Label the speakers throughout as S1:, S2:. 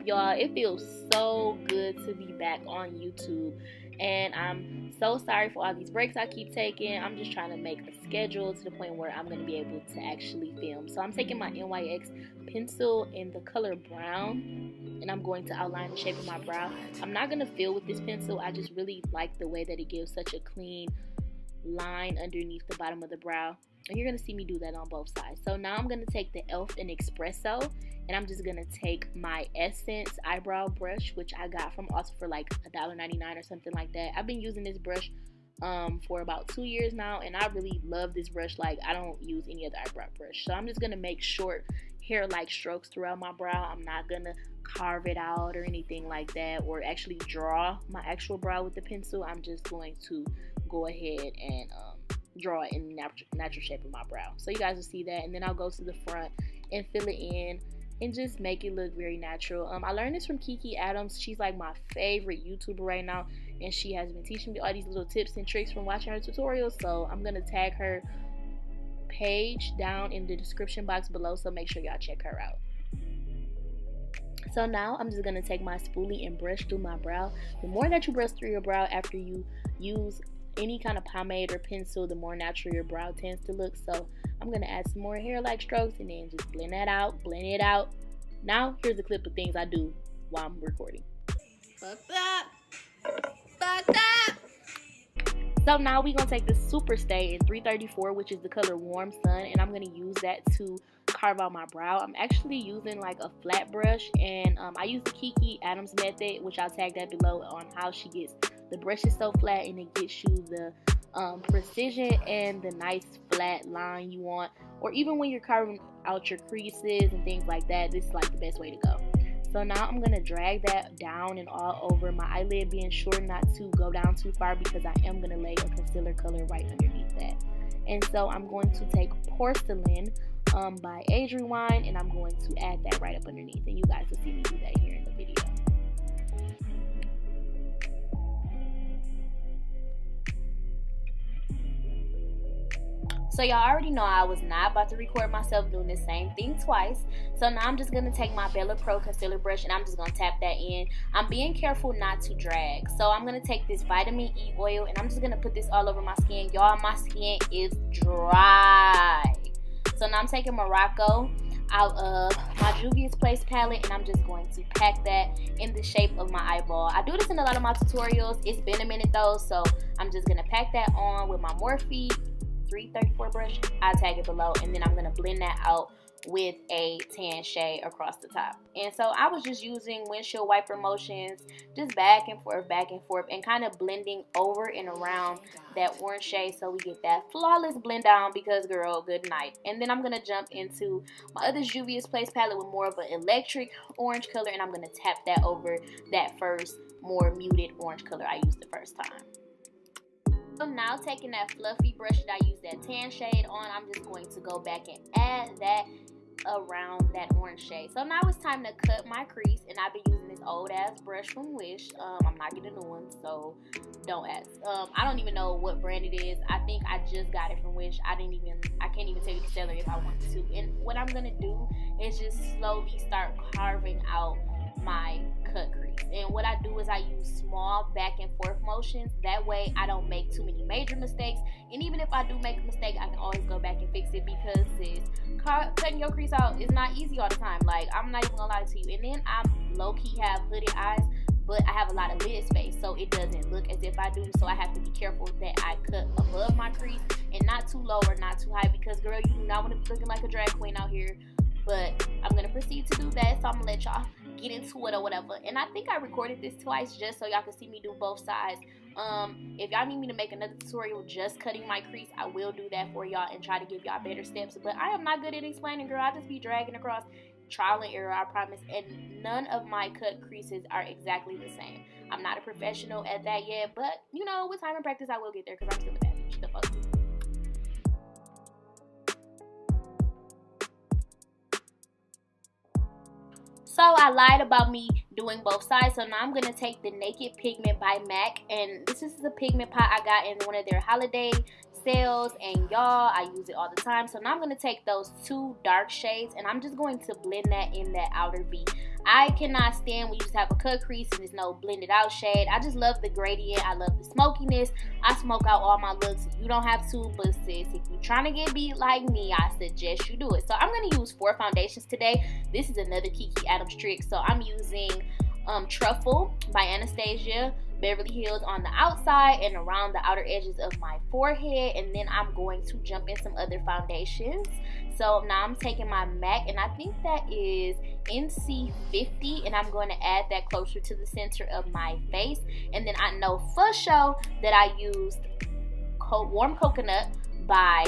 S1: Y'all, it feels so good to be back on YouTube, and I'm so sorry for all these breaks I keep taking. I'm just trying to make a schedule to the point where I'm going to be able to actually film. So I'm taking my NYX pencil in the color brown, and I'm going to outline the shape of my brow. I'm not going to fill with this pencil. I just really like the way that it gives such a clean line underneath the bottom of the brow, and you're going to see me do that on both sides. So now I'm going to take the e.l.f. in Expresso, and I'm just going to take my Essence eyebrow brush, which I got from Ulta for like $1.99 or something like that. I've been using this brush for about 2 years now, and I really love this brush. Like, I don't use any other eyebrow brush. So I'm just going to make short hair-like strokes throughout my brow. I'm not going to carve it out or anything like that, or actually draw my actual brow with the pencil. I'm just going to go ahead and draw it in the natural shape of my brow. So you guys will see that, and then I'll go to the front and fill it in and just make it look very natural. I learned this from Kiki Adams. She's like my favorite YouTuber right now, and she has been teaching me all these little tips and tricks from watching her tutorials. So I'm gonna tag her page down in the description box below, so make sure y'all check her out. So now I'm just gonna take my spoolie and brush through my brow. The more that you brush through your brow after you use any kind of pomade or pencil, the more natural your brow tends to look. So I'm gonna add some more hair-like strokes and then just blend that out, blend it out. Now here's a clip of things I do while I'm recording.
S2: Fuck that. Fuck that.
S1: So now we're gonna take the Super Stay in 334, which is the color Warm Sun, and I'm gonna use that to carve out my brow. I'm actually using like a flat brush, and I use the Kiki Adams method, which I'll tag that below on how she gets the brushes so flat and it gets you the precision and the nice flat line you want. Or even when you're carving out your creases and things like that, this is like the best way to go. So now I'm gonna drag that down and all over my eyelid, being sure not to go down too far because I am gonna lay a concealer color right underneath that. And so I'm going to take Porcelain by Age Rewind, and I'm going to add that right up underneath, and you guys will see me do that here in the video. So y'all already know I was not about to record myself doing the same thing twice. So now I'm just going to take my Bella Pro concealer brush, and I'm just going to tap that in. I'm being careful not to drag. So I'm going to take this vitamin E oil, and I'm just going to put this all over my skin. Y'all, my skin is dry. So now I'm taking Morocco out of my Juvias Place palette, and I'm just going to pack that in the shape of my eyeball. I do this in a lot of my tutorials. It's been a minute though, so I'm just going to pack that on with my Morphe 334 brush. I'll tag it below, and then I'm going to blend that out with a tan shade across the top. And so I was just using windshield wiper motions, just back and forth, and kind of blending over and around that orange shade so we get that flawless blend down, because girl, good night. And then I'm going to jump into my other Juvia's Place palette with more of an electric orange color, and I'm going to tap that over that first more muted orange color I used the first time. So now taking that fluffy brush that I used that tan shade on, I'm just going to go back and add that around that orange shade. So now it's time to cut my crease, and I've been using this old ass brush from Wish. I'm not getting a new one, so don't ask. I don't even know what brand it is. I think I just got it from Wish. I can't even tell you the seller if I wanted to. And what I'm gonna do is just slowly start carving out my cut crease. And what I do is I use small back and forth motions. That way I don't make too many major mistakes, and even if I do make a mistake, I can always go back and fix it, because sis, cutting your crease out is not easy all the time. Like, I'm not even gonna lie to you. And then I'm low-key have hooded eyes, but I have a lot of lid space, so it doesn't look as if I do. So I have to be careful that I cut above my crease and not too low or not too high, because girl, you do not want to be looking like a drag queen out here. But I'm gonna proceed to do that, so I'm gonna let y'all get into it or whatever. And I think I recorded this twice just so y'all can see me do both sides. If y'all need me to make another tutorial just cutting my crease, I will do that for y'all and try to give y'all better steps. But I am not good at explaining, girl. I just be dragging across, trial and error, I promise. And none of my cut creases are exactly the same. I'm not a professional at that yet, but you know, with time and practice I will get there, because I'm still a bad bitch. The fuck. So I lied about me doing both sides. So now I'm going to take the Naked Pigment by MAC. And this is a pigment pot I got in one of their holiday sales, and y'all, I use it all the time. So now I'm going to take those 2 dark shades and I'm just going to blend that in that outer V. I cannot stand when you just have a cut crease and there's no blended out shade. I just love the gradient. I love the smokiness. I smoke out all my looks. You don't have to, but sis, if you're trying to get beat like me, I suggest you do it. So I'm going to use 4 foundations today. This is another Kiki Adams trick. So I'm using Truffle by Anastasia, Beverly Hills on the outside and around the outer edges of my forehead, and then I'm going to jump in some other foundations. So now I'm taking my MAC, and I think that is NC50, and I'm going to add that closer to the center of my face. And then I know for sure that I used Warm Coconut by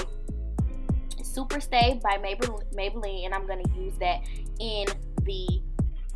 S1: Super Stay by Maybelline, and I'm going to use that in the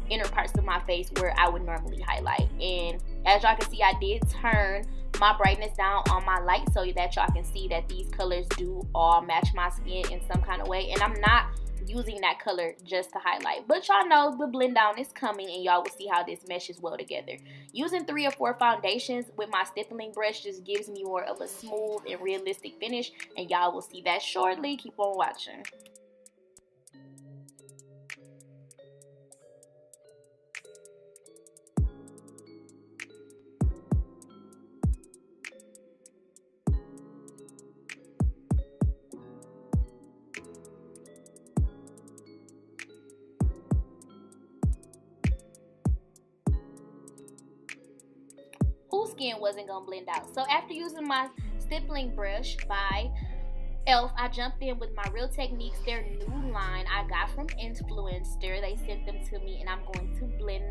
S1: inner parts of my face where I would normally highlight. And as y'all can see, I did turn my brightness down on my light so that y'all can see that these colors do all match my skin in some kind of way. And I'm not using that color just to highlight, but y'all know the blend down is coming, and y'all will see how this meshes well together. Using 3 or 4 foundations with my stippling brush just gives me more of a smooth and realistic finish, and y'all will see that shortly. Keep on watching. Whose skin wasn't gonna blend out? So after using my stippling brush by e.l.f., I jumped in with my Real Techniques, their new line I got from Influencer. They sent them to me, and I'm going to blend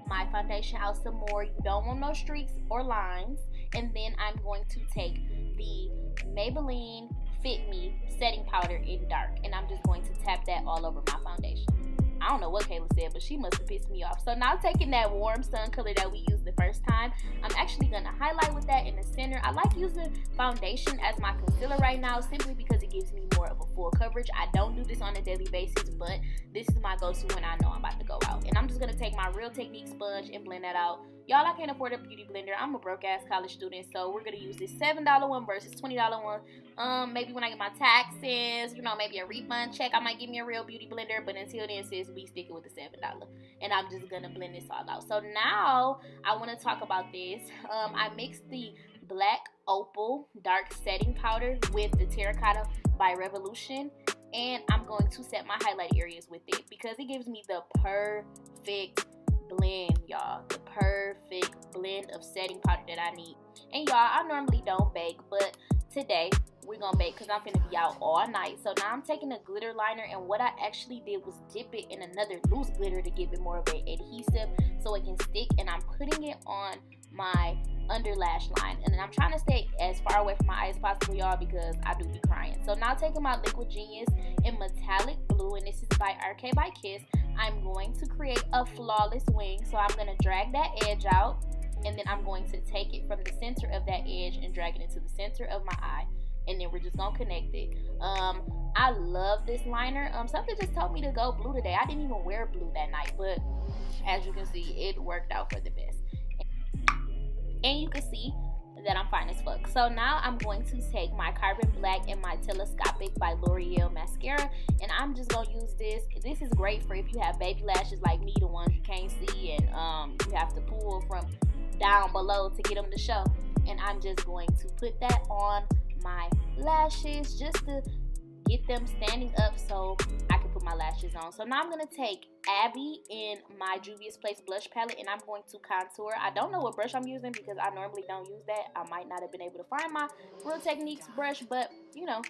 S1: my foundation out some more. You don't want no streaks or lines. And then I'm going to take the Maybelline Fit Me setting powder in dark, and I'm just going to tap that all over my foundation. I don't know what Kayla said, but she must have pissed me off. So now taking that warm sun color that we used the first time, I'm actually going to highlight with that in the center. I like using foundation as my concealer right now simply because it gives me more of a full coverage. I don't do this on a daily basis, but this is my go-to when I know I'm about to go out. And I'm just going to take my Real Techniques sponge and blend that out. Y'all, I can't afford a beauty blender. I'm a broke-ass college student, so we're going to use this $7 one versus $20 one. Maybe when I get my taxes, you know, maybe a refund check, I might give me a real beauty blender. But until then, sis, we sticking with the $7. And I'm just going to blend this all out. So now I want to talk about this. I mixed the black Opal dark setting powder with the terracotta by Revolution. And I'm going to set my highlight areas with it because it gives me the perfect blend, y'all. The perfect blend of setting powder that I need. And y'all, I normally don't bake, but today we're gonna bake because I'm finna be out all night. So now I'm taking a glitter liner, and what I actually did was dip it in another loose glitter to give it more of an adhesive so it can stick, and I'm putting it on my under lash line, and then I'm trying to stay as far away from my eye as possible, y'all, because I do be crying. So now taking my Liquid Genius in metallic blue, and this is by RK by Kiss, I'm going to create a flawless wing. So I'm going to drag that edge out, and then I'm going to take it from the center of that edge and drag it into the center of my eye, and then we're just going to connect it. I love this liner. Something just told me to go blue today. I didn't even wear blue that night, but as you can see, it worked out for the best. And you can see that I'm fine as fuck. So now I'm going to take my Carbon Black and my Telescopic by L'Oreal mascara, and I'm just gonna use this. This is great for if you have baby lashes like me, the ones you can't see, and you have to pull from down below to get them to show. And I'm just going to put that on my lashes just to get them standing up so I can put my lashes on. So now I'm going to take Abby in my Juvias Place blush palette, and I'm going to contour. I don't know what brush I'm using because I normally don't use that. I might not have been able to find my Real Techniques brush, but you know,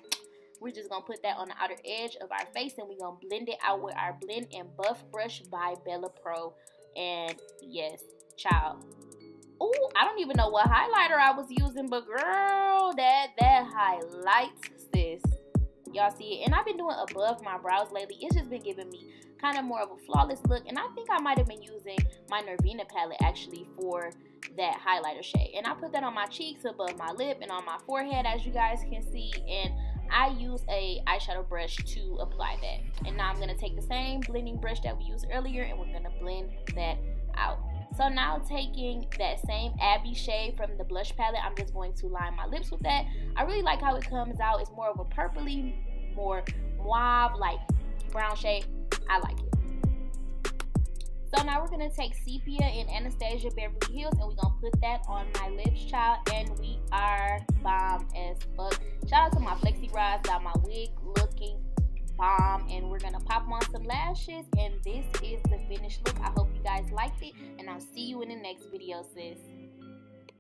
S1: we're just going to put that on the outer edge of our face, and we're going to blend it out with our Blend and Buff brush by Bella Pro. And yes, child. Ooh, I don't even know what highlighter I was using, but girl, that highlights this. Y'all see it? And I've been doing above my brows lately. It's just been giving me kind of more of a flawless look. And I think I might have been using my Nervina palette actually for that highlighter shade. And I put that on my cheeks, above my lip, and on my forehead, as you guys can see. And I use a eyeshadow brush to apply that. And now I'm going to take the same blending brush that we used earlier, and we're going to blend that out. So now taking that same Abby shade from the blush palette, I'm just going to line my lips with that. I really like how it comes out. It's more of a purpley, more mauve, like brown shade. I like it. So now we're going to take Sepia in Anastasia Beverly Hills, and we're going to put that on my lips, child, and we are bomb as fuck. Shout out to my flexi rods, got my wig looking bomb, and we're going to pop on some lashes, and this is the finished look. I hope you guys liked it, and I'll see you in the next video, sis.